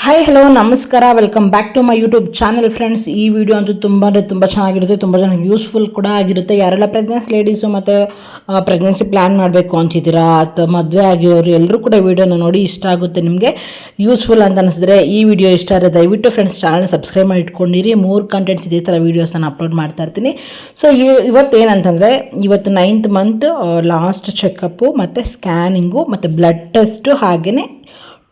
Hi hello ನಮಸ್ಕಾರ, welcome back to my YouTube channel friends. ಈ video ಅಂತೂ ತುಂಬ ಚೆನ್ನಾಗಿರುತ್ತೆ, ತುಂಬ ಜನಕ್ಕೆ ಯೂಸ್ಫುಲ್ ಕೂಡ ಆಗಿರುತ್ತೆ. ಯಾರೆಲ್ಲ ಪ್ರೆಗ್ನೆನ್ಸಿ ಲೇಡೀಸು ಮತ್ತು ಪ್ರೆಗ್ನೆನ್ಸಿ ಪ್ಲ್ಯಾನ್ ಮಾಡಬೇಕು ಅಂತಿದ್ದೀರಾ ಅಥವಾ ಮದುವೆ ಆಗಿರೋರು ಎಲ್ಲರೂ ಕೂಡ ವಿಡಿಯೋನ ನೋಡಿ ಇಷ್ಟ ಆಗುತ್ತೆ, ನಿಮಗೆ ಯೂಸ್ಫುಲ್ ಅಂತ ಅನಿಸಿದ್ರೆ ಈ ವಿಡಿಯೋ ಇಷ್ಟ ಆದರೆ ದಯವಿಟ್ಟು ಫ್ರೆಂಡ್ಸ್ ಚಾನಲ್ನ ಸಬ್ಸ್ಕ್ರೈಬ್ ಮಾಡಿ ಇಟ್ಕೊಂಡಿರಿ. 3 ಕಂಟೆಂಟ್ಸ್ ಇದೇ ಥರ ವೀಡಿಯೋಸ್ ನಾನು ಅಪ್ಲೋಡ್ ಮಾಡ್ತಾ ಇರ್ತೀನಿ. ಸೊ ಇವತ್ತೇನಂತಂದರೆ ಇವತ್ತು 9th ಮಂತ್ ಲಾಸ್ಟ್ ಚೆಕಪ್ಪು ಮತ್ತು ಸ್ಕ್ಯಾನಿಂಗು ಮತ್ತು ಬ್ಲಡ್ ಟೆಸ್ಟು ಹಾಗೆಯೇ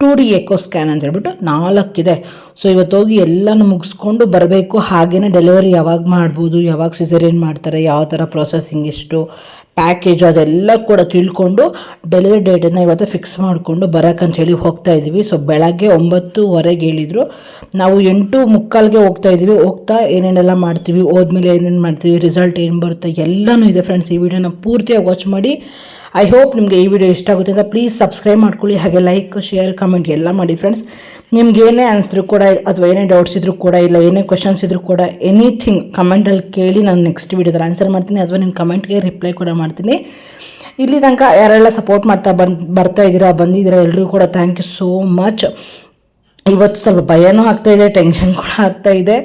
2D ಎಕೋ ಸ್ಕ್ಯಾನ್ ಅಂತ ಹೇಳ್ಬಿಟ್ಟು 4 ಇದೆ. ಸೊ ಇವತ್ತು ಹೋಗಿ ಎಲ್ಲನೂ ಮುಗಿಸ್ಕೊಂಡು ಬರಬೇಕು. ಹಾಗೆಯೇ ಡೆಲಿವರಿ ಯಾವಾಗ ಮಾಡ್ಬೋದು, ಯಾವಾಗ ಸಿಸೇರಿಯನ್ ಮಾಡ್ತಾರೆ, ಯಾವ ಥರ ಪ್ರೊಸೆಸಿಂಗ್, ಎಷ್ಟು ಪ್ಯಾಕೇಜು ಅದೆಲ್ಲ ಕೂಡ ತಿಳ್ಕೊಂಡು ಡೆಲಿವರಿ ಡೇಟನ್ನು ಇವತ್ತು ಫಿಕ್ಸ್ ಮಾಡಿಕೊಂಡು ಬರೋಕ್ಕಂತ ಹೇಳಿ ಹೋಗ್ತಾ ಇದ್ದೀವಿ. ಸೊ ಬೆಳಗ್ಗೆ 9:15 ಹೇಳಿದರು, ನಾವು 8:45ಗೆ ಹೋಗ್ತಾ ಇದ್ದೀವಿ. ಹೋಗ್ತಾ ಏನೇನೆಲ್ಲ ಮಾಡ್ತೀವಿ, ಹೋದ್ಮೇಲೆ ಏನೇನು ಮಾಡ್ತೀವಿ, ರಿಸಲ್ಟ್ ಏನು ಬರುತ್ತೆ ಎಲ್ಲನೂ ಇದೆ ಫ್ರೆಂಡ್ಸ್. ಈ ವಿಡಿಯೋನ ಪೂರ್ತಿಯಾಗಿ ವಾಚ್ ಮಾಡಿ. ಐ ಹೋಪ್ ನಿಮಗೆ ಈ ವಿಡಿಯೋ ಇಷ್ಟ ಆಗುತ್ತೆ ಅಂತ ಪ್ಲೀಸ್ ಸಬ್ಸ್ಕ್ರೈಬ್ ಮಾಡ್ಕೊಳ್ಳಿ, ಹಾಗೆ ಲೈಕ್, ಶೇರ್, ಕಮೆಂಟ್ ಎಲ್ಲ ಮಾಡಿ ಫ್ರೆಂಡ್ಸ್. ನಿಮ್ಗೆ ಏನೇ ಅನಿಸಿದ್ರು ಕೂಡ ಅಥವಾ ಏನೇ ಡೌಟ್ಸ್ ಇದ್ದರೂ ಕೂಡ, ಇಲ್ಲ ಏನೇ ಕ್ವಶನ್ಸ್ ಇದ್ದರೂ ಕೂಡ ಎನಿಥಿಂಗ್ ಕಮೆಂಟಲ್ಲಿ ಕೇಳಿ, ನಾನು ನೆಕ್ಸ್ಟ್ ವಿಡಿಯೋದಲ್ಲಿ ಆನ್ಸರ್ ಮಾಡ್ತೀನಿ ಅಥವಾ ನಿಮ್ಮ ಕಮೆಂಟ್ಗೆ ರಿಪ್ಲೈ ಕೂಡ ಮಾಡ್ತೀನಿ. ಇಲ್ಲಿ ತನಕ ಯಾರೆಲ್ಲ ಸಪೋರ್ಟ್ ಮಾಡ್ತಾ ಬಂದಿದ್ದೀರಾ ಎಲ್ಲರಿಗೂ ಕೂಡ ಥ್ಯಾಂಕ್ ಯು ಸೋ ಮಚ್. ಇವತ್ತು ಸ್ವಲ್ಪ ಭಯನೂ ಆಗ್ತಾಯಿದೆ, ಟೆನ್ಷನ್ ಕೂಡ ಆಗ್ತಾಯಿದೆ,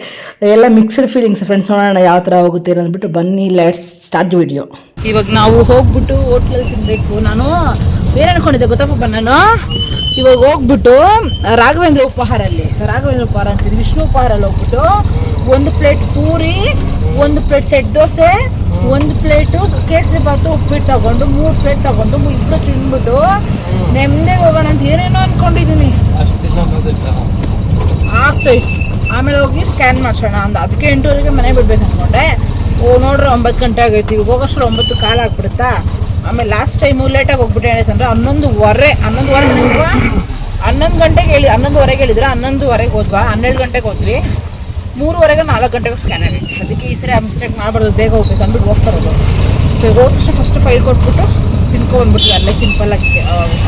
ಎಲ್ಲ ಮಿಕ್ಸ್ಡ್ ಫೀಲಿಂಗ್ಸ್ ಫ್ರೆಂಡ್ಸ್. ನೋಡೋಣ ಯಾವ ಥರ ಹೋಗುತ್ತೆ ಅಂದ್ಬಿಟ್ಟು ಬನ್ನಿ, ಲೆಟ್ಸ್ ಸ್ಟಾರ್ಟ್ ವಿಡಿಯೋ. ಇವಾಗ ನಾವು ಹೋಗ್ಬಿಟ್ಟು ಹೋಟ್ಲಲ್ಲಿ ತಿನ್ನಬೇಕು. ನಾನು ಬೇರೆ ಅನ್ಕೊಂಡಿದ್ದೆ ಗೊತ್ತಪ್ಪ, ನಾನು ಇವಾಗ ಹೋಗ್ಬಿಟ್ಟು ರಾಘವೇಂದ್ರ ಉಪಹಾರ ಅಂತೀನಿ, ವಿಷ್ಣು ಉಪಹಾರಲ್ಲಿ ಹೋಗ್ಬಿಟ್ಟು 1 plate puri, 1 plate set dosa, 1 plate kesari bath, ಉಪ್ಪಿಟ್ಟು ತಗೊಂಡು 3 ಪ್ಲೇಟ್ ತಗೊಂಡು ಇಬ್ಬರು ತಿಂದ್ಬಿಟ್ಟು ನೆಮ್ಮದಿಗೆ ಹೋಗೋಣ ಅಂತ ಏನೇನೋ ಅಂದ್ಕೊಂಡಿದ್ದೀನಿ. ಆಗ್ತೈತೆ. ಆಮೇಲೆ ಹೋಗಿ ಸ್ಕ್ಯಾನ್ ಮಾಡಿಸೋಣ ಅಂದ. ಅದಕ್ಕೆ 8:30ಗೆ ಮನೆ ಬಿಡ್ಬೇಕು ಅಂದ್ಕೊಂಡೆ. ನೋಡ್ರಿ 9 ಗಂಟೆ ಆಗೈತಿ. ಇವಾಗ ಹೋಗೋಷ್ಟು 9 ಆಗ್ಬಿಡುತ್ತಾ. ಆಮೇಲೆ ಲಾಸ್ಟ್ ಟೈಮು ಲೇಟಾಗಿ ಹೋಗ್ಬಿಟ್ಟು ಏನೈತಂದ್ರೆ 11 ಗಂಟೆಗೆ 11:15 ಹೇಳಿದ್ರೆ 11:15 ಹೋದ್ವಾ, 12 ಗಂಟೆಗೆ ಹೋದ್ವಿ. 3:15 4 ಗಂಟೆಗೆ ಸ್ಕ್ಯಾನ್ ಆಗೈತಿ. ಅದಕ್ಕೆ ಈ ಸರಿ ಆ ಮಿಸ್ಟೇಕ್ ಮಾಡಬಾರ್ದು, ಬೇಗ ಹೋಗ್ಬೇಕು ಅಂದ್ಬಿಟ್ಟು ಹೋಗ್ತಾರೋದು. ಸೊ ಹೋದ ತಕ್ಷಣ ಫಸ್ಟ್ ಫೈಲ್ ಕೊಟ್ಬಿಟ್ಟು ತಿನ್ಕೊಬಂದ್ಬಿಟ್ಟು ಅಲ್ಲೇ ಸಿಂಪಲ್ಲಾಗಿ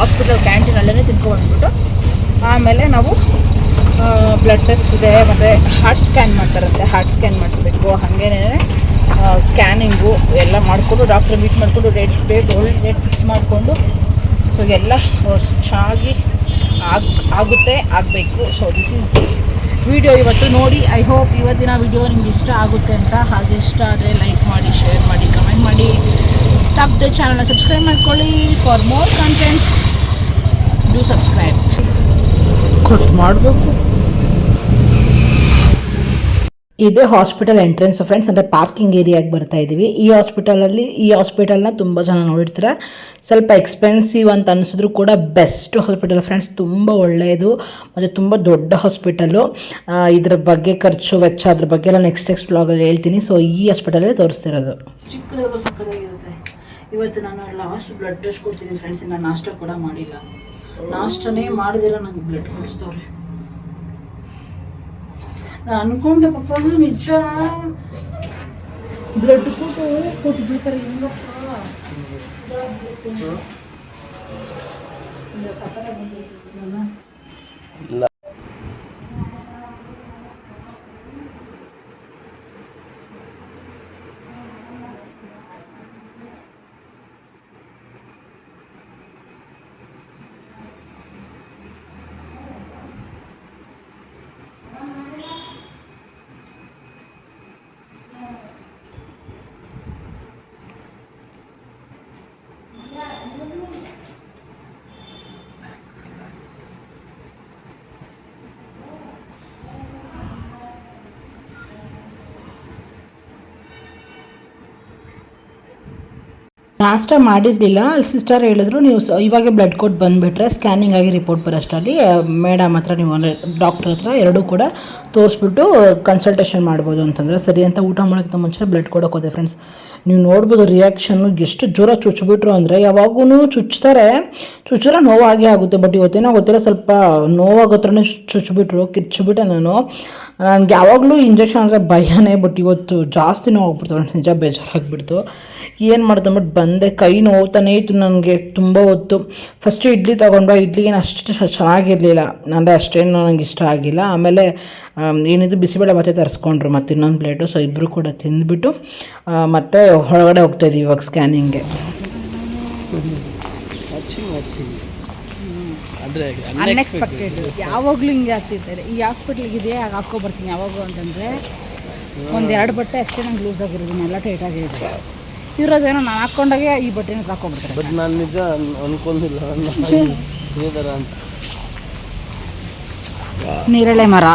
ಹಾಸ್ಪಿಟಲ್ ಕ್ಯಾಂಟೀನಲ್ಲೇ ತಿನ್ಕೊಬಂದ್ಬಿಟ್ಟು ಆಮೇಲೆ ನಾವು ಬ್ಲಡ್ ಟೆಸ್ಟ್ ಇದೆ ಮತ್ತು ಹಾರ್ಟ್ ಸ್ಕ್ಯಾನ್ ಮಾಡ್ತಾರಂತೆ, ಹಾರ್ಟ್ ಸ್ಕ್ಯಾನ್ ಮಾಡಿಸ್ಬೇಕು. ಹಾಗೇನೇ ಸ್ಕ್ಯಾನಿಂಗು ಎಲ್ಲ ಮಾಡಿಕೊಂಡು ಡಾಕ್ಟ್ರ್ ಮೀಟ್ ಮಾಡಿಕೊಂಡು ಒಳ್ಳೆ ಡೇಟ್ ಫಿಕ್ಸ್ ಮಾಡಿಕೊಂಡು ಸೊ ಎಲ್ಲ ಚೆನ್ನಾಗಿ ಆಗಬೇಕು. So this is the video ಇವತ್ತು ನೋಡಿ. ಐ ಹೋಪ್ ಇವತ್ತಿನ ವಿಡಿಯೋ ನಿಮ್ಗೆ ಇಷ್ಟ ಆಗುತ್ತೆ ಅಂತ. ಹಾಗೆ ಇಷ್ಟ ಆದರೆ ಲೈಕ್ ಮಾಡಿ, ಶೇರ್ ಮಾಡಿ, ಕಮೆಂಟ್ ಮಾಡಿ, ತಪ್ಪದೆ ಚಾನಲ್ನ ಸಬ್ಸ್ಕ್ರೈಬ್ ಮಾಡ್ಕೊಳ್ಳಿ. For more contents do subscribe ಮಾಡಬೇಕು. ಇದೇ ಹಾಸ್ಪಿಟಲ್ ಎಂಟ್ರೆನ್ಸ್ ಫ್ರೆಂಡ್ಸ್, ಅಂದರೆ ಪಾರ್ಕಿಂಗ್ ಏರಿಯಾಗೆ ಬರ್ತಾ ಇದ್ದೀವಿ. ಈ ಹಾಸ್ಪಿಟಲ್ನ ತುಂಬ ಜನ ನೋಡಿರ್ತಾರೆ. ಸ್ವಲ್ಪ ಎಕ್ಸ್ಪೆನ್ಸಿವ್ ಅಂತ ಅನಿಸಿದ್ರು ಕೂಡ ಬೆಸ್ಟ್ ಹಾಸ್ಪಿಟಲ್ ಫ್ರೆಂಡ್ಸ್, ತುಂಬ ಒಳ್ಳೆಯದು ಮತ್ತು ತುಂಬ ದೊಡ್ಡ ಹಾಸ್ಪಿಟಲು. ಇದ್ರ ಬಗ್ಗೆ ಖರ್ಚು ವೆಚ್ಚ ಅದ್ರ ಬಗ್ಗೆ ಎಲ್ಲ ನೆಕ್ಸ್ಟ್ ವ್ಲಾಗಲ್ಲಿ ಹೇಳ್ತೀನಿ. ಸೊ ಈ ಹಾಸ್ಪಿಟಲಲ್ಲಿ ತೋರಿಸ್ತಿರೋದು ಚಿಕ್ಕದಾಗಿ ಸಕ್ಕದಾಗಿರುತ್ತೆ. ಇವತ್ತು ನಾನು ಲಾಸ್ಟ್ ಬ್ಲಡ್ ಟೆಸ್ಟ್ ಕೊಡ್ತೀನಿ ಫ್ರೆಂಡ್ಸ್. ನಾನು ನಾಷ್ಟ ಕೂಡ ಮಾಡಿಲ್ಲ, ನಾಷ್ಟನೇ ಮಾಡಿದಿರ ನನಗೆ ಬ್ಲಡ್ ಕೊಡಿಸ್ತವ್ರೆ. ನಾನು ಅನ್ಕೊಂಡೆ ಪಾಪ ನಿಜ ಬ್ಲಡ್ ಕೊಟ್ಬಿಡ್ತಾರೆ ಹೆಂಗಪ್ಪ. ನಾಷ್ಟ ಮಾಡಿರಲಿಲ್ಲ. ಸಿಸ್ಟರ್ ಹೇಳಿದ್ರು, ನೀವು ಇವಾಗೆ ಬ್ಲಡ್ ಕೊಟ್ಟು ಬಂದುಬಿಟ್ರೆ ಸ್ಕ್ಯಾನಿಂಗ್ ಆಗಿ ರಿಪೋರ್ಟ್ ಬರೋಷ್ಟರಲ್ಲಿ ಮೇಡಮ್ ಹತ್ರ ನೀವು ಡಾಕ್ಟರ್ ಹತ್ರ ಎರಡೂ ಕೂಡ ತೋರಿಸ್ಬಿಟ್ಟು ಕನ್ಸಲ್ಟೇಷನ್ ಮಾಡ್ಬೋದು ಅಂತಂದರೆ ಸರಿ ಅಂತ ಊಟ ಮಾಡೋಕ್ಕಿಂತ ಮುಂಚೆ ಬ್ಲಡ್ ಕೊಡೋಕೆ ಹೋದೆ ಫ್ರೆಂಡ್ಸ್. ನೀವು ನೋಡ್ಬೋದು ರಿಯಾಕ್ಷನ್ನು ಎಷ್ಟು ಜೋರ ಚುಚ್ಚಿಬಿಟ್ರು ಅಂದರೆ, ಯಾವಾಗೂ ಚುಚ್ಚಿದ್ರೆ ನೋವಾಗೇ ಆಗುತ್ತೆ. ಬಟ್ ಇವತ್ತೇನೋ ಗೊತ್ತಿಲ್ಲ, ಸ್ವಲ್ಪ ನೋವಾಗೋತ್ರನೇ ಚುಚ್ಚಿಬಿಟ್ರು, ಕಿಚ್ಚಿಬಿಟ್ಟೆ ನಾನು. ನನಗೆ ಯಾವಾಗಲೂ ಇಂಜೆಕ್ಷನ್ ಅಂದರೆ ಭಯನೇ, ಬಟ್ ಇವತ್ತು ಜಾಸ್ತಿ ನೋವಾಗ್ಬಿಡ್ತು ಫ್ರೆಂಡ್ಸ್, ನಿಜ ಬೇಜಾರಾಗ್ಬಿಡ್ತು. ಏನು ಮಾಡ್ದೆ ಬಟ್ ಬಂದೆ, ಕೈ ನೋವ್ತಾನೇ ಇತ್ತು ನನಗೆ ತುಂಬ ಹೊತ್ತು. ಫಸ್ಟು ಇಡ್ಲಿ ತೊಗೊಂಡು, ಇಡ್ಲಿಗೇನು ಅಷ್ಟು ಚೆನ್ನಾಗಿರಲಿಲ್ಲ, ಅಂದರೆ ಅಷ್ಟೇನು ನನಗೆ ಇಷ್ಟ ಆಗಿಲ್ಲ. ಆಮೇಲೆ ಏನಿದು ಬಿಸಿಬೇಳೆ ಭಾತೆ ತರಿಸ್ಕೊಂಡ್ರು ಮತ್ತು ಇನ್ನೊಂದು ಪ್ಲೇಟು. ಸೊ ಇಬ್ಬರು ಕೂಡ ತಿಂದುಬಿಟ್ಟು ಮತ್ತೆ ಹೊರಗಡೆ ಹೋಗ್ತಾಯಿದ್ದೀವಿ ಇವಾಗ ಸ್ಕ್ಯಾನಿಂಗ್ಗೆ. ಅದು ಅನ್ಎಕ್ಸ್ಪೆಕ್ಟೆಡ್. ಯಾವಾಗಲೂ ಹಿಂಗೆ ಆಗ್ತಿರ್ತಾರೆ. ಈ ಹಾಸ್ಪಿಟ್ಲಿಗಿದೆ ಆಗ ಹಾಕ್ಕೊಬರ್ತೀನಿ ಯಾವಾಗೂ ಅಂತಂದರೆ ಒಂದೆರಡು ಬಟ್ಟೆ ಅಷ್ಟೇ ನಂಗೆ ಲೂಸ್ ಆಗಿರೋದು, ಎಲ್ಲ ಟೈಟಾಗಿರುತ್ತೆ. ಇರೋದೇನೋ ನಾನು ಹಾಕ್ಕೊಂಡಾಗೆ ಈ ಬಟ್ಟೆನ ಹಾಕ್ಕೊಬಿಡ್ತಾರೆ. ಬಟ್ ನಾನು ನಿಜ ಅನ್ಕೊಂಡಿಲ್ಲ ಇದೇ ಥರ ಅಂತ. ನೇರಳೆ ಮರ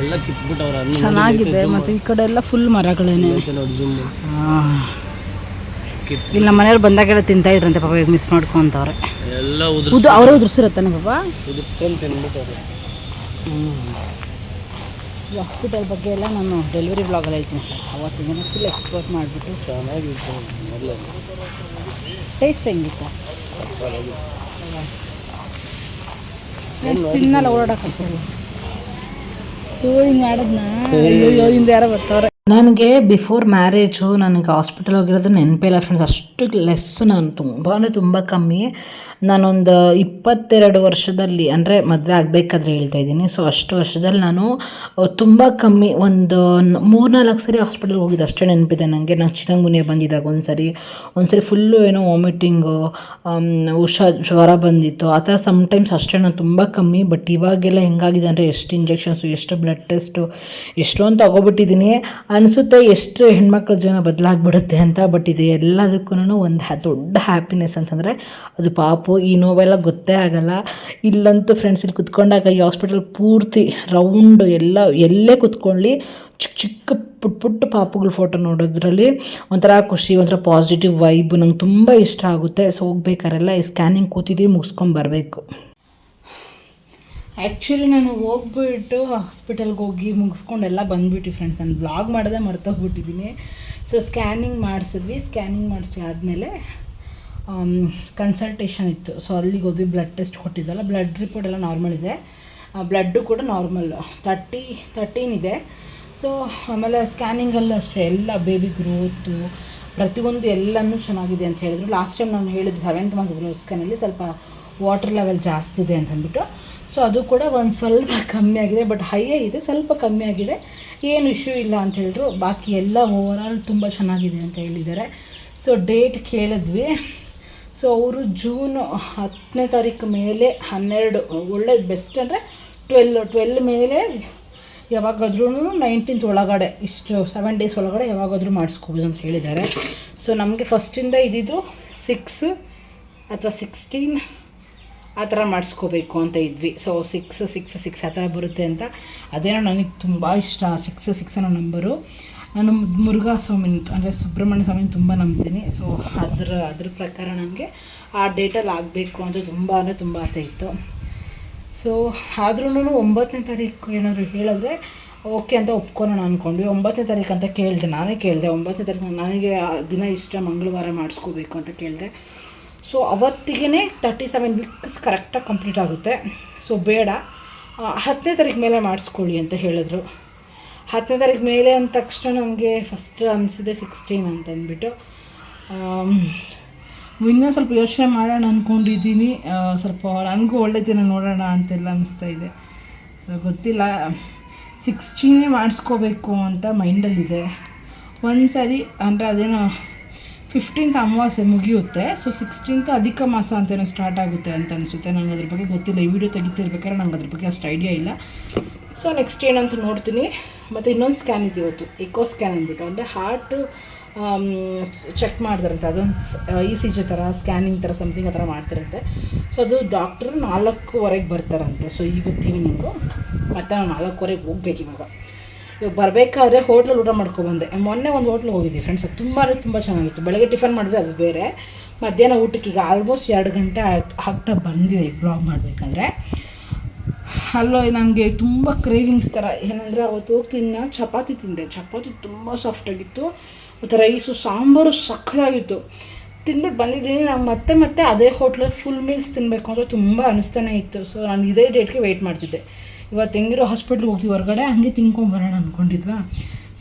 ಎಲ್ಲ ಕಿತ್ಬಿಟ್ಟವ್ರ ಚೆನ್ನಾಗಿದೆ. ಮತ್ತು ಈ ಕಡೆ ಎಲ್ಲ ಫುಲ್ ಮರಗಳೇನೆ. ಇಲ್ಲ ನಮ್ಮ ಮನೆಯವ್ರು ಬಂದಾಗೆಲ್ಲ ತಿಂತಾ ಇದ್ರಂತೆ ಪಾಪ, ಈಗ ಮಿಸ್ ಮಾಡ್ಕೊಂತವ್ರೆ. ಎಲ್ಲ ಅವರೇ ಉದುರ್ಸಿರತ್ತಾನೆ ಪಾಪ. ಉದುರ್ಸ್ಕೊಂಡು ತಿನ್ಬಿಟ್ಟವ್ರೆ. ಈ ಹಾಸ್ಪಿಟಲ್ ಬಗ್ಗೆ ಎಲ್ಲ ನಾನು ಡೆಲಿವರಿ ಬ್ಲಾಗಲ್ಲಿ ಹೇಳ್ತೀನಿ ಫ್ರೆಂಡ್ಸ್. ಅವತ್ತಿನ ಫುಲ್ ಎಕ್ಸ್ಪ್ಲೋರ್ ಮಾಡಿಬಿಟ್ಟು ಚೆನ್ನಾಗಿತ್ತು. ಟೇಸ್ಟ್ ಹೆಂಗಿತ್ತು ಫ್ರೆಂಡ್ಸ್? ತಿನ್ನಲ್ಲ, ಓಡಾಡಕ್ಕಲ್ಲ. ಹಿಂಗೆ ಆಡೋದ್ನ ಹಿಂದೆ ಯಾರೋ ಬರ್ತಾವ್ರೆ. ನನಗೆ ಬಿಫೋರ್ ಮ್ಯಾರೇಜು ನನಗೆ ಹಾಸ್ಪಿಟಲ್ ಹೋಗಿರೋದು ನೆನಪೇ ಇಲ್ಲ ಫ್ರೆಂಡ್ಸ್. ಅಷ್ಟು ಲೆಸ್, ನಾನು ತುಂಬ ಕಮ್ಮಿ. ನಾನೊಂದು 22 ವರ್ಷದಲ್ಲಿ ಅಂದರೆ ಮದುವೆ ಆಗಬೇಕಾದ್ರೆ ಹೇಳ್ತಾ ಇದ್ದೀನಿ. ಸೊ ಅಷ್ಟು ವರ್ಷದಲ್ಲಿ ನಾನು ತುಂಬ ಕಮ್ಮಿ, ಒಂದು 3-4 ಸರಿ ಹಾಸ್ಪಿಟಲ್ಗೆ ಹೋಗಿದ್ದು ಅಷ್ಟೇ ನೆನಪಿದೆ ನನಗೆ. ನಾನು ಚಿಕನ್ಗುನ್ಯಾ ಬಂದಿದ್ದಾಗ ಒಂದ್ಸರಿ ಫುಲ್ಲು ಏನೋ ವಾಮಿಟಿಂಗು, ಜ್ವರ ಬಂದಿತ್ತು ಆ ಥರ. ಸಮ್ಟೈಮ್ಸ್ ಅಷ್ಟೇ, ನಾನು ತುಂಬ ಕಮ್ಮಿ. ಬಟ್ ಇವಾಗೆಲ್ಲ ಹೆಂಗಾಗಿದೆ ಅಂದರೆ ಎಷ್ಟು ಇಂಜೆಕ್ಷನ್ಸು, ಎಷ್ಟು ಬ್ಲಡ್ ಟೆಸ್ಟು, ಎಷ್ಟೊಂದು ತಗೊಬಿಟ್ಟಿದ್ದೀನಿ ಅನಿಸುತ್ತೆ. ಎಷ್ಟು ಹೆಣ್ಮಕ್ಳ ಜೀವನ ಬದಲಾಗ್ಬಿಡುತ್ತೆ ಅಂತ. ಬಟ್ ಇದು ಎಲ್ಲದಕ್ಕೂ ಒಂದು ದೊಡ್ಡ ಹ್ಯಾಪಿನೆಸ್ ಅಂತಂದರೆ ಅದು ಪಾಪು. ಈ ನೋವೆಲ್ಲ ಗೊತ್ತೇ ಆಗಲ್ಲ. ಇಲ್ಲಂತೂ ಫ್ರೆಂಡ್ಸ್, ಇಲ್ಲಿ ಕುತ್ಕೊಂಡಾಗ ಈ ಹಾಸ್ಪಿಟಲ್ ಪೂರ್ತಿ ರೌಂಡು ಎಲ್ಲೇ ಕುತ್ಕೊಳ್ಳಿ ಚಿಕ್ಕ ಪುಟ್ಟ ಪಾಪುಗಳ ಫೋಟೋ ನೋಡೋದ್ರಲ್ಲಿ ಒಂಥರ ಖುಷಿ, ಒಂಥರ ಪಾಸಿಟಿವ್ ವೈಬ್ ನಂಗೆ ತುಂಬ ಇಷ್ಟ ಆಗುತ್ತೆ. ಸೊ ಹೋಗ್ಬೇಕಾರೆಲ್ಲ ಈ ಸ್ಕ್ಯಾನಿಂಗ್ ಕೂತಿದ್ದೀವಿ, ಮುಗಿಸ್ಕೊಂಡು ಬರಬೇಕು. ಆ್ಯಕ್ಚುಲಿ ನಾನು ಹೋಗ್ಬಿಟ್ಟು ಹಾಸ್ಪಿಟಲ್ಗೆ ಹೋಗಿ ಮುಗಿಸ್ಕೊಂಡೆಲ್ಲ ಬಂದುಬಿಟ್ಟು ಫ್ರೆಂಡ್ಸ್, ನಾನು ವ್ಲಾಗ್ ಮಾಡೋದೇ ಮರ್ತೋಗ್ಬಿಟ್ಟಿದ್ದೀನಿ. ಸೊ ಸ್ಕ್ಯಾನಿಂಗ್ ಮಾಡಿಸಿದ್ವಿ. ಸ್ಕ್ಯಾನಿಂಗ್ ಮಾಡಿಸಿ ಆದಮೇಲೆ ಕನ್ಸಲ್ಟೇಷನ್ ಇತ್ತು. ಸೊ ಅಲ್ಲಿಗೆ ಹೋದ್ವಿ. ಬ್ಲಡ್ ಟೆಸ್ಟ್ ಕೊಟ್ಟಿದ್ದಲ್ಲ, ಬ್ಲಡ್ ರಿಪೋರ್ಟ್ ಎಲ್ಲ ನಾರ್ಮಲ್ ಇದೆ. ಬ್ಲಡ್ಡು ಕೂಡ ನಾರ್ಮಲ್ 13 ಇದೆ. ಸೊ ಆಮೇಲೆ ಸ್ಕ್ಯಾನಿಂಗಲ್ಲೂ ಅಷ್ಟೇ ಎಲ್ಲ ಬೇಬಿ ಗ್ರೋತು ಪ್ರತಿಯೊಂದು ಎಲ್ಲನೂ ಚೆನ್ನಾಗಿದೆ ಅಂತ ಹೇಳಿದ್ರು. ಲಾಸ್ಟ್ ಟೈಮ್ ನಾನು ಹೇಳಿದ್ದು 7th ಮಂತ್ ಗ್ರೋತ್ ಸ್ಕ್ಯಾನಲ್ಲಿ ಸ್ವಲ್ಪ ವಾಟರ್ ಲೆವೆಲ್ ಜಾಸ್ತಿ ಇದೆ ಅಂತಂದ್ಬಿಟ್ಟು. ಸೊ ಅದು ಕೂಡ ಒಂದು ಸ್ವಲ್ಪ ಕಮ್ಮಿ ಆಗಿದೆ. ಬಟ್ ಹೈಯೇ ಇದೆ, ಸ್ವಲ್ಪ ಕಮ್ಮಿ ಆಗಿದೆ, ಏನು ಇಶ್ಯೂ ಇಲ್ಲ ಅಂತ ಹೇಳಿದ್ರು. ಬಾಕಿ ಎಲ್ಲ ಓವರಾಲ್ ತುಂಬ ಚೆನ್ನಾಗಿದೆ ಅಂತ ಹೇಳಿದ್ದಾರೆ. ಸೊ ಡೇಟ್ ಕೇಳಿದ್ವಿ. ಸೊ ಅವರು ಜೂನ್ 10ನೇ ತಾರೀಕು ಮೇಲೆ 12 ಒಳ್ಳೇದು ಬೆಸ್ಟ್ ಅಂದರೆ 12 ಮೇಲೆ ಯಾವಾಗಾದ್ರೂ 19th ಒಳಗಡೆ, ಇಷ್ಟು 7 ಡೇಸ್ ಒಳಗಡೆ ಯಾವಾಗಾದರೂ ಮಾಡಿಸ್ಕೋಬೋದು ಅಂತ ಹೇಳಿದ್ದಾರೆ. ಸೊ ನಮಗೆ ಫಸ್ಟಿಂದ ಇದ್ದಿದ್ದು 6 ಅಥವಾ 16 ಆ ಥರ ಮಾಡಿಸ್ಕೋಬೇಕು ಅಂತ ಇದ್ವಿ. ಸೊ 6 ಆ ಥರ ಬರುತ್ತೆ ಅಂತ. ಅದೇನೋ ನನಗೆ ತುಂಬ ಇಷ್ಟ. 6 ಅನ್ನೋ ನಂಬರು. ನಾನು ಮುರುಘಾ ಸ್ವಾಮಿನ ಅಂದರೆ ಸುಬ್ರಹ್ಮಣ್ಯ ಸ್ವಾಮಿನ ತುಂಬ ನಂಬ್ತೀನಿ. ಸೊ ಅದ್ರ ಪ್ರಕಾರ ನನಗೆ ಆ ಡೇಟಲ್ಲಿ ಆಗಬೇಕು ಅಂತ ತುಂಬ ಆಸೆ ಇತ್ತು. ಸೊ ಆದ್ರೂ 9ನೇ ತಾರೀಕು ಏನಾದರೂ ಹೇಳಿದ್ರೆ ಓಕೆ ಅಂತ ಒಪ್ಕೊಳ್ಳೋಣ ಅಂದ್ಕೊಂಡ್ವಿ. 9ನೇ ತಾರೀಕು ಅಂತ ನಾನೇ ಕೇಳಿದೆ 9ನೇ ತಾರೀಕು ನನಗೆ ದಿನ ಇಷ್ಟ, ಮಂಗಳವಾರ ಮಾಡಿಸ್ಕೋಬೇಕು ಅಂತ ಕೇಳಿದೆ. ಸೊ ಅವತ್ತಿಗೆ 37 ವೀಕ್ಸ್ ಕರೆಕ್ಟಾಗಿ ಕಂಪ್ಲೀಟ್ ಆಗುತ್ತೆ. ಸೊ ಬೇಡ 10ನೇ ತಾರೀಕು ಮೇಲೆ ಮಾಡಿಸ್ಕೊಳ್ಳಿ ಅಂತ ಹೇಳಿದ್ರು. 10ನೇ ತಾರೀಕು ಮೇಲೆ ಅಂದ ತಕ್ಷಣ ನನಗೆ ಫಸ್ಟ್ ಅನಿಸಿದೆ 16 ಅಂತಂದ್ಬಿಟ್ಟು. ಇನ್ನೂ ಸ್ವಲ್ಪ ಯೋಚನೆ ಮಾಡೋಣ ಅಂದ್ಕೊಂಡಿದ್ದೀನಿ. ಸ್ವಲ್ಪ ನನಗೂ ಒಳ್ಳೆ ದಿನ ನೋಡೋಣ ಅಂತೆಲ್ಲ ಅನ್ನಿಸ್ತಾ ಇದೆ. ಸೊ ಗೊತ್ತಿಲ್ಲ, 16 ಮಾಡಿಸ್ಕೋಬೇಕು ಅಂತ ಮೈಂಡಲ್ಲಿದೆ. ಒಂದು ಸರಿ ಅಂದರೆ ಅದೇನೋ 15th ಅಮಾವಾಸ್ಯೆ ಮುಗಿಯುತ್ತೆ. ಸೊ 16th ಅಧಿಕ ಮಾಸ ಅಂತೇನೋ ಸ್ಟಾರ್ಟ್ ಆಗುತ್ತೆ ಅಂತ ಅನಿಸುತ್ತೆ. ನನಗೆ ಅದ್ರ ಬಗ್ಗೆ ಗೊತ್ತಿಲ್ಲ. ಈ ವಿಡಿಯೋ ತೆಗಿತಿರ್ಬೇಕಾದ್ರೆ ನಂಗೆ ಅದ್ರ ಬಗ್ಗೆ ಅಷ್ಟು ಐಡಿಯಾ ಇಲ್ಲ. ಸೊ ನೆಕ್ಸ್ಟ್ ಏನಂತ ನೋಡ್ತೀನಿ. ಮತ್ತು ಇನ್ನೊಂದು ಸ್ಕ್ಯಾನ್ ಇದೆ ಇವತ್ತು, ಎಕೋ ಸ್ಕ್ಯಾನ್ ಅಂದ್ಬಿಟ್ಟು, ಅಂದರೆ ಹಾರ್ಟು ಚೆಕ್ ಮಾಡ್ತಾರಂತೆ. ಅದೊಂದು ECG ಥರ ಸ್ಕ್ಯಾನಿಂಗ್ ಥರ ಸಮಥಿಂಗ್ ಆ ಥರ ಮಾಡ್ತಿರಂತೆ. ಸೊ ಅದು ಡಾಕ್ಟ್ರು 4:15 ಬರ್ತಾರಂತೆ. ಸೊ ಇವತ್ತು ಈವ್ನಿಂಗು ಮತ್ತು ನಾನು 4:15 ಹೋಗ್ಬೇಕು. ಇವಾಗ ಬರಬೇಕಾದ್ರೆ ಹೋಟ್ಲಲ್ಲಿ ಊಟ ಮಾಡ್ಕೊಬಂದೆ. ಮೊನ್ನೆ ಒಂದು ಹೋಟ್ಲಿಗೆ ಹೋಗಿದ್ವಿ ಫ್ರೆಂಡ್ಸ್. ಅದು ತುಂಬ ಚೆನ್ನಾಗಿತ್ತು. ಬೆಳಗ್ಗೆ ಟಿಫನ್ ಮಾಡಿದ್ರೆ ಅದು ಬೇರೆ, ಮಧ್ಯಾಹ್ನ ಊಟಕ್ಕೆ ಈಗ ಆಲ್ಮೋಸ್ಟ್ 2 ಗಂಟೆ ಆಗ್ತಾ ಬಂದಿದೆ ಈ ಬ್ಲಾಗ್ ಮಾಡಬೇಕಂದ್ರೆ. ಅಲ್ಲೋ ನನಗೆ ತುಂಬ ಕ್ರೇವಿಂಗ್ಸ್ ಥರ ಏನಂದರೆ ಅವತ್ತು ಹೋಗ್ತೀನಿ ಚಪಾತಿ ತಿಂದೆ. ಚಪಾತಿ ತುಂಬ ಸಾಫ್ಟಾಗಿತ್ತು ಮತ್ತು ರೈಸು ಸಾಂಬಾರು ಸಕ್ಕತ್ತಾಗಿತ್ತು. ತಿಂದ್ಬಿಟ್ಟು ಬಂದಿದ್ದೀನಿ. ನಾನು ಮತ್ತೆ ಅದೇ ಹೋಟ್ಲಲ್ಲಿ ಫುಲ್ ಮೀಲ್ಸ್ ತಿನ್ನಬೇಕು ಅಂದರೆ ತುಂಬ ಅನಿಸ್ತಾನೆ ಇತ್ತು. ಸೊ ನಾನು ಇದೇ ಡೇಟ್ಗೆ ವೆಯ್ಟ್ ಮಾಡ್ತಿದ್ದೆ. ಇವತ್ತು ಹೆಂಗಿರೋ ಹಾಸ್ಪಿಟ್ಲಿಗೆ ಹೋಗ್ತೀವಿ ಹೊರಗಡೆ, ಹಂಗೆ ತಿನ್ಕೊಂಬರೋಣ ಅಂದ್ಕೊಂಡಿದ್ವಾ.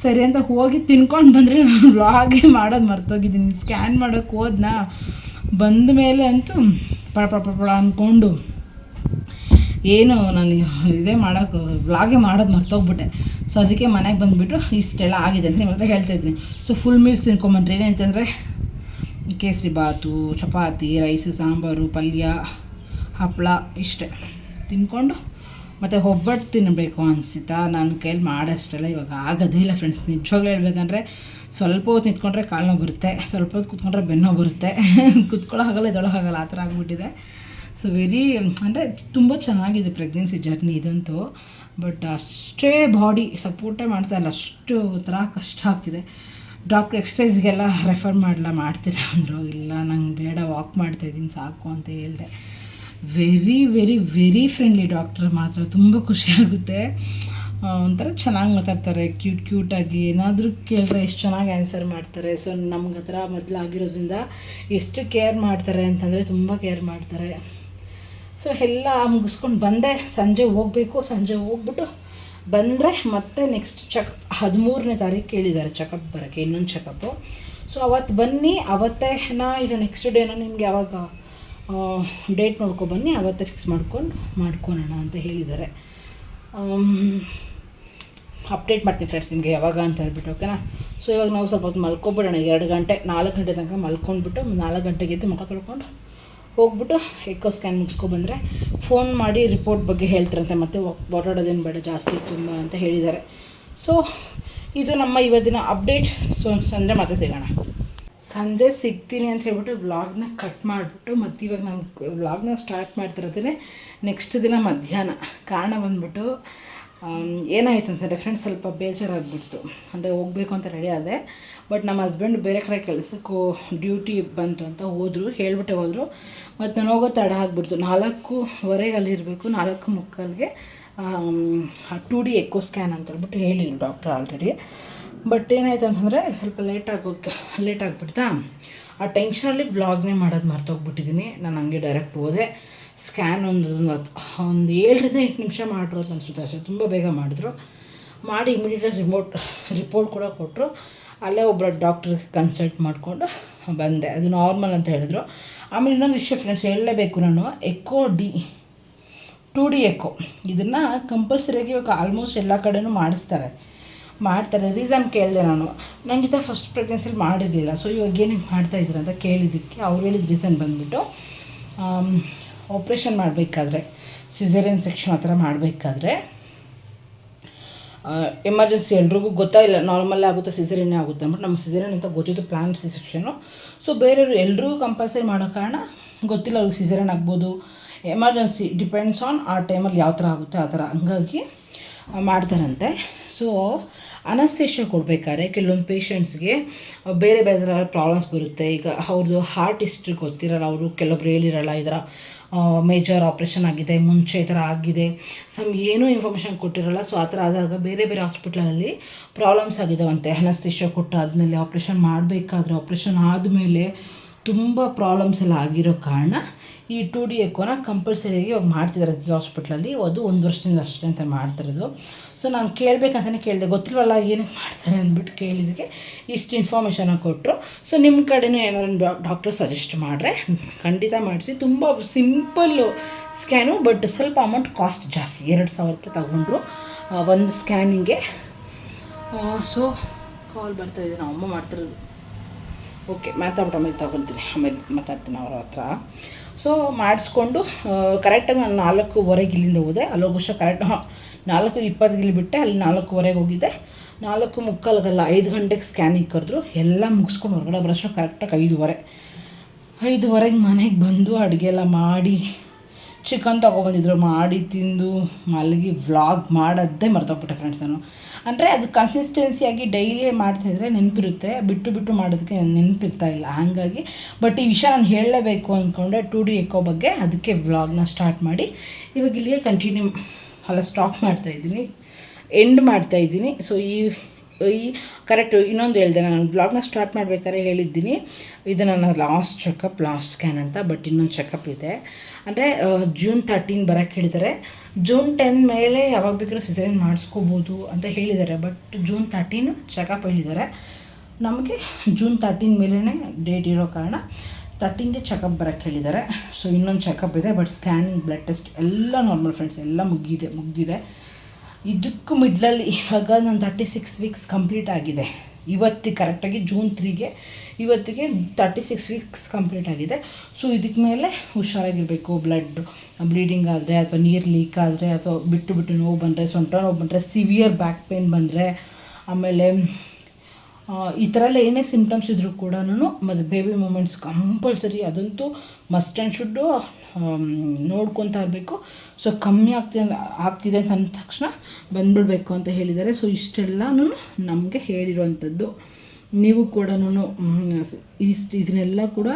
ಸರಿ ಅಂತ ಹೋಗಿ ತಿನ್ಕೊಂಡು ಬಂದರೆ ನಾನು ವ್ಲಾಗೇ ಮಾಡೋದು ಮರ್ತೋಗಿದ್ದೀನಿ. ಸ್ಕ್ಯಾನ್ ಮಾಡೋಕ್ಕೆ ಹೋದ್ನಾ, ಬಂದ ಮೇಲೆ ಅಂತೂ ಪಳ ಅಂದ್ಕೊಂಡು ಏನು ನಾನು ಇದೇ ಮಾಡೋಕ್ಕೆ ವ್ಲಾಗೇ ಮಾಡೋದು ಮರ್ತೋಗ್ಬಿಟ್ಟೆ. ಸೊ ಅದಕ್ಕೆ ಮನೆಗೆ ಬಂದುಬಿಟ್ಟು ಇಷ್ಟೆಲ್ಲ ಆಗಿದೆ ಅಂತ ನಿಮ್ಮ ಹತ್ರ ಹೇಳ್ತಾಯಿದ್ದೀನಿ. ಸೊ ಫುಲ್ ಮೀಲ್ಸ್ ತಿನ್ಕೊಂಬಂದ್ರೆ ಏನಂತಂದರೆ ಕೇಸರಿ ಬಾತು, ಚಪಾತಿ, ರೈಸು, ಸಾಂಬಾರು, ಪಲ್ಯ, ಹಪ್ಪಳ ಇಷ್ಟೇ ತಿನ್ಕೊಂಡು ಮತ್ತು ಒಬ್ಬಟ್ಟು ತಿನ್ನಬೇಕು ಅನಿಸ್ತಾ ನನ್ನ ಕೈಲಿ ಮಾಡೋಷ್ಟೆಲ್ಲ ಇವಾಗ ಆಗೋದೇ ಇಲ್ಲ ಫ್ರೆಂಡ್ಸ್. ನಿಜವಾಗ್ಲೂ ಹೇಳ್ಬೇಕಂದ್ರೆ ಸ್ವಲ್ಪ ಹೊತ್ತು ನಿಂತ್ಕೊಂಡ್ರೆ ಕಾಲು ನೋವು ಬರುತ್ತೆ, ಸ್ವಲ್ಪ ಹೊತ್ತು ಕೂತ್ಕೊಂಡ್ರೆ ಬೆನ್ನೋವು ಬರುತ್ತೆ, ಕೂತ್ಕೊಳ್ಳೋಕ್ಕಾಗಲ್ಲ ಎದ್ದೊಳಕ್ಕಾಗಲ್ಲ, ಆ ಥರ ಆಗಿಬಿಟ್ಟಿದೆ. ಸೊ ಅಂದರೆ ತುಂಬ ಚೆನ್ನಾಗಿದೆ ಪ್ರೆಗ್ನೆನ್ಸಿ ಜರ್ನಿ ಇದಂತೂ. ಬಟ್ ಅಷ್ಟೇ ಬಾಡಿ ಸಪೋರ್ಟೇ ಮಾಡ್ತಾಯಿಲ್ಲ, ಅಷ್ಟು ಥರ ಕಷ್ಟ ಆಗ್ತಿದೆ. ಡಾಕ್ಟ್ರ್ ಎಕ್ಸಸೈಸ್ಗೆಲ್ಲ ರೆಫರ್ ಮಾಡ್ತೀರಾ ಅಂದರು. ಇಲ್ಲ ನಂಗೆ ಬೇಡ, ವಾಕ್ ಮಾಡ್ತಾಯಿದ್ದೀನಿ ಸಾಕು ಅಂತ ಹೇಳಿದೆ. Very very very friendly doctor, ಮಾತ್ರ ತುಂಬ ಖುಷಿಯಾಗುತ್ತೆ. ಒಂಥರ ಚೆನ್ನಾಗಿ ಮಾತಾಡ್ತಾರೆ, ಕ್ಯೂಟಾಗಿ. ಏನಾದರೂ ಕೇಳಿದ್ರೆ ಎಷ್ಟು ಚೆನ್ನಾಗಿ ಆನ್ಸರ್ ಮಾಡ್ತಾರೆ. ಸೊ ನಮ್ಗೆ ಆ ಥರ ಮೊದಲಾಗಿರೋದ್ರಿಂದ ಎಷ್ಟು ಕೇರ್ ಮಾಡ್ತಾರೆ ಅಂತಂದರೆ ತುಂಬ ಕೇರ್ ಮಾಡ್ತಾರೆ. ಸೊ ಎಲ್ಲ ಮುಗಿಸ್ಕೊಂಡು ಬಂದೆ, ಸಂಜೆ ಹೋಗಬೇಕು. ಸಂಜೆ ಹೋಗ್ಬಿಟ್ಟು ಬಂದರೆ ಮತ್ತೆ ನೆಕ್ಸ್ಟ್ ಚೆಕಪ್ 13ನೇ ತಾರೀಕು ಕೇಳಿದ್ದಾರೆ ಚೆಕಪ್ ಬರೋಕ್ಕೆ, ಇನ್ನೊಂದು ಚೆಕಪ್ಪು. ಸೊ ಅವತ್ತು ಬನ್ನಿ, ಅವತ್ತೇ ಇದು ನೆಕ್ಸ್ಟ್ ಡೇನ ನಿಮ್ಗೆ ಯಾವಾಗ ಡೇಟ್ ನೋಡ್ಕೊಬನ್ನಿ, ಅವತ್ತೇ ಫಿಕ್ಸ್ ಮಾಡ್ಕೊಳ್ಳೋಣ ಅಂತ ಹೇಳಿದ್ದಾರೆ. ಅಪ್ಡೇಟ್ ಮಾಡ್ತೀನಿ ಫ್ರೆಂಡ್ಸ್ ನಿಮಗೆ ಯಾವಾಗ ಅಂತ ಹೇಳ್ಬಿಟ್ಟು, ಓಕೆನಾ. ಸೊ ಇವಾಗ ನಾವು ಸ್ವಲ್ಪ ಹೊತ್ತು ಮಲ್ಕೊಬಿಡೋಣ, 2 ಗಂಟೆ 4 ಗಂಟೆ ತನಕ ಮಲ್ಕೊಂಡ್ಬಿಟ್ಟು 4 ಗಂಟೆಗೆ ಎದ್ದು ಮುಖ ತೊಳ್ಕೊಂಡು ಹೋಗ್ಬಿಟ್ಟು ಎಕೋ ಸ್ಕ್ಯಾನ್ ಮುಗಿಸ್ಕೊಬಂದರೆ ಫೋನ್ ಮಾಡಿ ರಿಪೋರ್ಟ್ ಬಗ್ಗೆ ಹೇಳ್ತಾರಂತೆ. ಮತ್ತು ಓಡಾಡೋದೇನು ಬೇಡ ಜಾಸ್ತಿ ತುಂಬ ಅಂತ ಹೇಳಿದ್ದಾರೆ. ಸೊ ಇದು ನಮ್ಮ ಇವತ್ತಿನ ಅಪ್ಡೇಟ್. ಸೊ ಸಂಜೆ ಮತ್ತೆ ಸಿಗೋಣ. ಸಂಜೆ ಸಿಗ್ತೀನಿ ಅಂತ ಹೇಳ್ಬಿಟ್ಟು ವ್ಲಾಗ್ನ ಕಟ್ ಮಾಡಿಬಿಟ್ಟು ಮತ್ತು ಇವಾಗ ನಾನು ವ್ಲಾಗ್ನ ಸ್ಟಾರ್ಟ್ ಮಾಡ್ತಿರೋದೇ ನೆಕ್ಸ್ಟ್ ದಿನ ಮಧ್ಯಾಹ್ನ. ಕಾರಣ ಬಂದ್ಬಿಟ್ಟು ಏನಾಯಿತು ಅಂತಂದರೆ ಫ್ರೆಂಡ್ಸ್, ಸ್ವಲ್ಪ ಬೇಜಾರಾಗ್ಬಿಡ್ತು. ಅಂದರೆ ಹೋಗಬೇಕು ಅಂತ ರೆಡಿ ಆದೆ, ಬಟ್ ನಮ್ಮ ಹಸ್ಬೆಂಡ್ ಬೇರೆ ಕಡೆ ಕೆಲಸಕ್ಕೂ ಡ್ಯೂಟಿ ಬಂತು ಅಂತ ಹೇಳ್ಬಿಟ್ಟೆ ಹೋದರು. ಮತ್ತು ನಾನು ಹೋಗೋ ತಡ ಆಗಿಬಿಡ್ತು. 4:15 ಅಲ್ಲಿರಬೇಕು, 4:45ಗೆ 2D ಎಕೋ ಸ್ಕ್ಯಾನ್ ಅಂತ ಹೇಳ್ಬಿಟ್ಟು ಹೇಳಿದ್ರು ಡಾಕ್ಟ್ರ್ ಆಲ್ರೆಡಿ. ಬಟ್ ಏನಾಯಿತು ಅಂತಂದರೆ ಸ್ವಲ್ಪ ಲೇಟ್ ಆಗಿಬಿಡ್ತಾ. ಆ ಟೆನ್ಷನಲ್ಲಿ ವ್ಲಾಗ್ನೇ ಮಾಡೋದು ಮರ್ತೋಗ್ಬಿಟ್ಟಿದ್ದೀನಿ. ನಾನು ಹಂಗೆ ಡೈರೆಕ್ಟ್ ಹೋದೆ. ಸ್ಕ್ಯಾನ್ ಒಂದು 7ರಿಂದ 8 ನಿಮಿಷ ಮಾಡಿರೋದು ಅನಿಸುತ್ತೆ ಅಷ್ಟೇ, ತುಂಬ ಬೇಗ ಮಾಡಿದ್ರು. ಮಾಡಿ ಇಮಿಡಿಯೇಟಾಗಿ ರಿಪೋರ್ಟ್ ಕೂಡ ಕೊಟ್ಟರು. ಅಲ್ಲೇ ಒಬ್ಬರು ಡಾಕ್ಟ್ರಿಗೆ ಕನ್ಸಲ್ಟ್ ಮಾಡಿಕೊಂಡು ಬಂದೆ. ಅದು ನಾರ್ಮಲ್ ಅಂತ ಹೇಳಿದ್ರು. ಆಮೇಲೆ ಇನ್ನೊಂದು ವಿಷಯ ಫ್ರೆಂಡ್ಸ್ ಹೇಳಲೇಬೇಕು, ನಾನು ಎಕೋ 2D ಎಕೋ ಇದನ್ನು ಕಂಪಲ್ಸರಿಯಾಗಿ ಇವಾಗ ಆಲ್ಮೋಸ್ಟ್ ಎಲ್ಲ ಕಡೆನೂ ಮಾಡ್ತಾರೆ. ರೀಸನ್ ಕೇಳಿದೆ ನಾನು, ನನಗಿಂತ ಫಸ್ಟ್ ಪ್ರೆಗ್ನೆನ್ಸಿಲಿ ಮಾಡಿರಲಿಲ್ಲ. ಸೊ ಇವಾಗ ಏನಕ್ಕೆ ಮಾಡ್ತಾಯಿದ್ರು ಅಂತ ಕೇಳಿದ್ದಕ್ಕೆ ಅವ್ರು ಹೇಳಿದ ರೀಸನ್ ಬಂದುಬಿಟ್ಟು, ಆಪ್ರೇಷನ್ ಮಾಡಬೇಕಾದ್ರೆ ಸಿಸೇರಿಯನ್ ಸೆಕ್ಷನ್ ಆ ಥರ ಮಾಡಬೇಕಾದ್ರೆ ಎಮರ್ಜೆನ್ಸಿ ಎಲ್ರಿಗೂ ಗೊತ್ತಾಯಿಲ್ಲ, ನಾರ್ಮಲ್ ಆಗುತ್ತೆ ಸಿಸೇರಿಯನ್ನೇ ಆಗುತ್ತೆ ಅಂದ್ಬಿಟ್ಟು. ನಮ್ಮ ಸಿಸೇರಿಯನ್ ಅಂತ ಗೊತ್ತಿತ್ತು, ಪ್ಲಾನ್ ಸಿ ಸೆಕ್ಷನು. ಸೊ ಬೇರೆಯವರು ಎಲ್ರಿಗೂ ಕಂಪಲ್ಸರಿ ಮಾಡೋ ಕಾರಣ ಗೊತ್ತಿಲ್ಲ ಅವ್ರಿಗೆ ಸಿಸೇರಿಯನ್ ಆಗ್ಬೋದು, ಎಮರ್ಜೆನ್ಸಿ ಡಿಪೆಂಡ್ಸ್ ಆನ್ ಆ ಟೈಮಲ್ಲಿ ಯಾವ ಥರ ಆಗುತ್ತೆ ಆ ಥರ, ಹಂಗಾಗಿ ಮಾಡ್ತಾರಂತೆ. ಸೊ ಅನಸ್ತೇಷಿಯಾ ಕೊಡಬೇಕಾದ್ರೆ ಕೆಲವೊಂದು ಪೇಷಂಟ್ಸ್ಗೆ ಬೇರೆ ಥರ ಪ್ರಾಬ್ಲಮ್ಸ್ ಬರುತ್ತೆ. ಈಗ ಅವ್ರದ್ದು ಹಾರ್ಟ್ ಹಿಸ್ಟ್ರಿ ಗೊತ್ತಿರಲ್ಲ, ಅವರು ಕೆಲವೊಬ್ರು ಹೇಳಿರಲ್ಲ ಈ ಥರ ಮೇಜರ್ ಆಪ್ರೇಷನ್ ಆಗಿದೆ, ಮುಂಚೆ ಈ ಥರ ಆಗಿದೆ, ಏನೂ ಇನ್ಫಾರ್ಮೇಷನ್ ಕೊಟ್ಟಿರಲ್ಲ. ಸೊ ಆ ಥರ ಆದಾಗ ಬೇರೆ ಹಾಸ್ಪಿಟ್ಲಲ್ಲಿ ಪ್ರಾಬ್ಲಮ್ಸ್ ಆಗಿದ್ದಾವಂತೆ. ಅನಸ್ತೇಷಿಯಾ ಕೊಟ್ಟಾದಮೇಲೆ ಆಪ್ರೇಷನ್ ಮಾಡಬೇಕಾದ್ರೆ, ಆಪ್ರೇಷನ್ ಆದಮೇಲೆ ತುಂಬ ಪ್ರಾಬ್ಲಮ್ಸ್ ಎಲ್ಲ ಆಗಿರೋ ಕಾರಣ ಈ 2D ಎಕೋನ ಕಂಪಲ್ಸರಿಯಾಗಿ ಇವಾಗ ಮಾಡ್ತಿದ್ದಾರೆ ಈ ಹಾಸ್ಪಿಟ್ಲಲ್ಲಿ. ಅದು 1 ವರ್ಷದಿಂದ ಅಷ್ಟೇ ಅಂತ ಮಾಡ್ತಿರೋದು. ಸೊ ನಾನು ಕೇಳಬೇಕಂತಲೇ ಕೇಳಿದೆ, ಗೊತ್ತಿಲ್ವಲ್ಲ ಏನಕ್ಕೆ ಮಾಡ್ತಾರೆ ಅಂದ್ಬಿಟ್ಟು ಕೇಳಿದ್ದಕ್ಕೆ ಇಷ್ಟು ಇನ್ಫಾರ್ಮೇಷನ ಕೊಟ್ಟರು. ಸೊ ನಿಮ್ಮ ಕಡೆನೂ ಏನಾದ್ರು ಡಾಕ್ಟರ್ ಸಜೆಸ್ಟ್ ಮಾಡಿದ್ರೆ ಖಂಡಿತ ಮಾಡಿಸಿ. ತುಂಬ ಸಿಂಪಲ್ಲು ಸ್ಕ್ಯಾನು, ಬಟ್ ಸ್ವಲ್ಪ ಅಮೌಂಟ್ ಕಾಸ್ಟ್ ಜಾಸ್ತಿ, 2,000 ರೂಪಾಯಿ ತಗೊಂಡ್ರು ಒಂದು ಸ್ಕ್ಯಾನಿಂಗೆ. ಸೊ ಕಾಲ್ ಬರ್ತಾಯಿದೆ, ನಾವು ಅಮ್ಮ ಮಾಡ್ತಿರೋದು. ಓಕೆ, ಆಮೇಲೆ ತಗೊತೀನಿ, ಆಮೇಲೆ ಮಾತಾಡ್ತೀನಿ ಅವ್ರ ಹತ್ರ. ಸೊ ಮಾಡಿಸ್ಕೊಂಡು ಕರೆಕ್ಟಾಗಿ ನಾನು 4:15 ಇಲ್ಲಿಂದ ಹೋದೆ. ಅಲ್ಲೋಗೋಷ್ಟು ಕರೆಕ್ಟ್ 4:20 ಇಲ್ಲಿ ಬಿಟ್ಟೆ, ಅಲ್ಲಿ 4:15 ಹೋಗಿದ್ದೆ. 4:45 5 ಗಂಟೆಗೆ ಸ್ಕ್ಯಾನಿಂಗ್ ಕರೆದ್ರು. ಎಲ್ಲ ಮುಗಿಸ್ಕೊಂಡು ಹೊರಗಡೆ ಬರೋಷ್ಟು ಕರೆಕ್ಟಾಗಿ 5:15 ಮನೆಗೆ ಬಂದು ಅಡುಗೆ ಎಲ್ಲ ಮಾಡಿ, ಚಿಕನ್ ತೊಗೊಬಂದಿದ್ರು, ಮಾಡಿ ತಿಂದು ಮಲಗಿ ವ್ಲಾಗ್ ಮಾಡೋದೇ ಮರ್ತೋಗ್ಬಿಟ್ಟೆ ಫ್ರೆಂಡ್ಸ್ ನಾನು. ಅಂದರೆ ಅದು ಕನ್ಸಿಸ್ಟೆನ್ಸಿಯಾಗಿ ಡೈಲಿ ಮಾಡ್ತಾಯಿದ್ರೆ ನೆನಪಿರುತ್ತೆ, ಬಿಟ್ಟು ಮಾಡೋದಕ್ಕೆ ನೆನಪಿರ್ತಾ ಇಲ್ಲ, ಹಾಗಾಗಿ. ಬಟ್ ಈ ವಿಷಯ ನಾನು ಹೇಳಲೇಬೇಕು ಅಂದ್ಕೊಂಡೆ 2D ಎಕೋ ಬಗ್ಗೆ, ಅದಕ್ಕೆ ವ್ಲಾಗ್ನ ಸ್ಟಾರ್ಟ್ ಮಾಡಿ ಇವಾಗ ಇಲ್ಲಿಗೆ ಸ್ಟಾಪ್ ಮಾಡ್ತಾಯಿದ್ದೀನಿ, ಎಂಡ್ ಮಾಡ್ತಾಯಿದ್ದೀನಿ. ಸೊ ಈ ಕರೆಕ್ಟು ಇನ್ನೊಂದು ಹೇಳಿದೆ, ನಾನು ವ್ಲಾಗ್ನ ಸ್ಟಾರ್ಟ್ ಮಾಡಬೇಕಾದ್ರೆ ಹೇಳಿದ್ದೀನಿ, ಇದು ನನ್ನ ಲಾಸ್ಟ್ ಚೆಕಪ್, ಲಾಸ್ಟ್ ಸ್ಕ್ಯಾನ್ ಅಂತ. ಬಟ್ ಇನ್ನೊಂದು ಚೆಕಪ್ ಇದೆ, ಅಂದರೆ June 13 ಬರೋಕ್ಕೆ ಹೇಳಿದ್ದಾರೆ. June 10 ಮೇಲೆ ಯಾವಾಗ ಬೇಕಾದ್ರೂ ಸಿಸೇರಿಯನ್ ಮಾಡಿಸ್ಕೋಬೋದು ಅಂತ ಹೇಳಿದ್ದಾರೆ. ಬಟ್ June 13 ಚೆಕಪ್ ಹೇಳಿದ್ದಾರೆ. ನಮಗೆ June 13 ಮೇಲೇ ಡೇಟ್ ಇರೋ ಕಾರಣ 13ಗೆ ಚೆಕಪ್ ಬರೋಕ್ಕೆ ಹೇಳಿದ್ದಾರೆ. ಸೊ ಇನ್ನೊಂದು ಚೆಕಪ್ ಇದೆ, ಬಟ್ ಸ್ಕ್ಯಾನಿಂಗ್, ಬ್ಲಡ್ ಟೆಸ್ಟ್ ಎಲ್ಲ ನಾರ್ಮಲ್ ಫ್ರೆಂಡ್ಸ್, ಎಲ್ಲ ಮುಗ್ದಿದೆ. ಇದಕ್ಕೂ ಮಿಡ್ಲಲ್ಲಿ ಇವಾಗ ನಾನು 36 ವೀಕ್ಸ್ ಕಂಪ್ಲೀಟ್ ಆಗಿದೆ. ಇವತ್ತಿಗೆ ಕರೆಕ್ಟಾಗಿ ಜೂನ್ 3ಗೆ ಇವತ್ತಿಗೆ 36 ವೀಕ್ಸ್ ಕಂಪ್ಲೀಟ್ ಆಗಿದೆ. ಸೊ ಇದಕ್ಕೆ ಮೇಲೆ ಹುಷಾರಾಗಿರಬೇಕು. ಬ್ಲೀಡಿಂಗ್ ಆದರೆ ಅಥವಾ ನೀರು ಲೀಕ್ ಆದರೆ ಅಥವಾ ಬಿಟ್ಟು ನೋವು ಬಂದರೆ, ಸೊಂಟ ನೋವು ಬಂದರೆ, ಸಿವಿಯರ್ ಬ್ಯಾಕ್ ಪೇನ್ ಬಂದರೆ, ಆಮೇಲೆ ಈ ಥರ ಎಲ್ಲ ಏನೇ ಸಿಮ್ಟಮ್ಸ್ ಇದ್ದರೂ ಕೂಡ ಮತ್ತು ಬೇಬಿ ಮೂಮೆಂಟ್ಸ್ ಕಂಪಲ್ಸರಿ, ಅದಂತೂ ಮಸ್ಟ್ ಆ್ಯಂಡ್ ಶುಡ್ಡು ನೋಡ್ಕೊತಾ ಇರಬೇಕು. ಸೊ ಕಮ್ಮಿ ಆಗ್ತಿದೆ ಅಂತ ಅಂದ ತಕ್ಷಣ ಬಂದುಬಿಡ್ಬೇಕು ಅಂತ ಹೇಳಿದ್ದಾರೆ. ಸೊ ಇಷ್ಟೆಲ್ಲನೂ ನಮಗೆ ಹೇಳಿರುವಂಥದ್ದು. ನೀವು ಕೂಡ ಇದನ್ನೆಲ್ಲ ಕೂಡ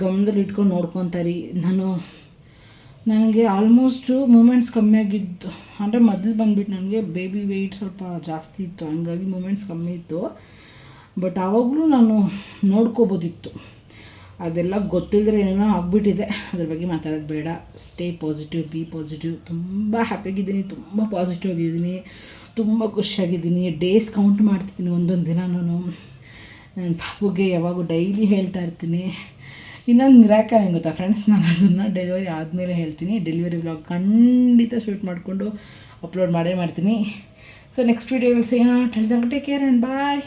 ಗಮನದಲ್ಲಿ ಇಟ್ಕೊಂಡು ನೋಡ್ಕೊತಾರಿ. ನನಗೆ ಆಲ್ಮೋಸ್ಟು ಮೂಮೆಂಟ್ಸ್ ಕಮ್ಮಿ ಆಗಿದ್ದು ಅಂದರೆ ಮೊದಲು ಬಂದುಬಿಟ್ಟು ನನಗೆ ಬೇಬಿ ವೆಯ್ಟ್ ಸ್ವಲ್ಪ ಜಾಸ್ತಿ ಇತ್ತು, ಹಂಗಾಗಿ ಮೂಮೆಂಟ್ಸ್ ಕಮ್ಮಿ ಇತ್ತು. ಬಟ್ ಆವಾಗಲೂ ನಾನು ನೋಡ್ಕೋಬೋದಿತ್ತು. ಅದೆಲ್ಲ ಗೊತ್ತಿಲ್ಲದ್ರೆ ಏನೋ ಆಗಿಬಿಟ್ಟಿದೆ, ಅದ್ರ ಬಗ್ಗೆ ಮಾತಾಡೋದು ಬೇಡ. Stay positive, B positive. ತುಂಬ ಹ್ಯಾಪಿಯಾಗಿದ್ದೀನಿ, ತುಂಬ ಪಾಸಿಟಿವ್ ಆಗಿದ್ದೀನಿ, ತುಂಬ ಖುಷಿಯಾಗಿದ್ದೀನಿ. ಡೇಸ್ ಕೌಂಟ್ ಮಾಡ್ತಿದ್ದೀನಿ ಒಂದೊಂದು ದಿನ. ನನ್ನ ಪಾಪುಗೆ ಯಾವಾಗೂ ಡೈಲಿ ಹೇಳ್ತಾ ಇರ್ತೀನಿ. ಇನ್ನೊಂದು ಮಿರಾಕಲ್ ಏನು ಗೊತ್ತಾ ಫ್ರೆಂಡ್ಸ್, ನಾನು ಅದನ್ನು ಡೆಲಿವರಿ ಆದಮೇಲೆ ಹೇಳ್ತೀನಿ. ಡೆಲಿವರಿ ವ್ಲಾಗ್ ಖಂಡಿತ ಶೂಟ್ ಮಾಡಿಕೊಂಡು ಅಪ್ಲೋಡ್ ಮಾಡೇ ಮಾಡ್ತೀನಿ. ಸೊ ನೆಕ್ಸ್ಟ್ ವೀಡಿಯೋದಲ್ಲಿ ಸಿಗೋಣ. Tell them take care and bye.